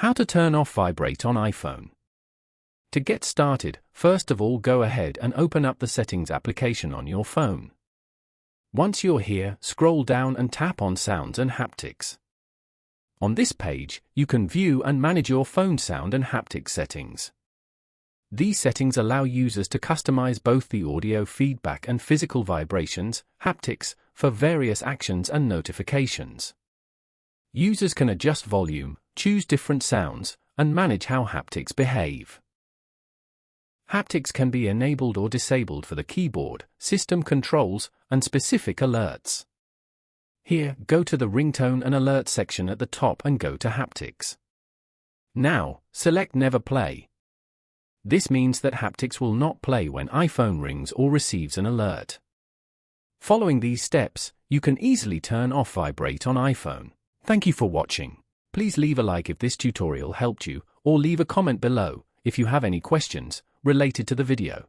How to turn off Vibrate on iPhone. To get started, first of all go ahead and open up the Settings application on your phone. Once you're here, scroll down and tap on Sounds and Haptics. On this page, you can view and manage your phone sound and haptic settings. These settings allow users to customize both the audio feedback and physical vibrations, haptics, for various actions and notifications. Users can adjust volume, choose different sounds, and manage how haptics behave. Haptics can be enabled or disabled for the keyboard, system controls, and specific alerts. Here, go to the ringtone and alert section at the top and go to Haptics. Now, select Never Play. This means that haptics will not play when iPhone rings or receives an alert. Following these steps, you can easily turn off Vibrate on iPhone. Thank you for watching. Please leave a like if this tutorial helped you, or leave a comment below if you have any questions related to the video.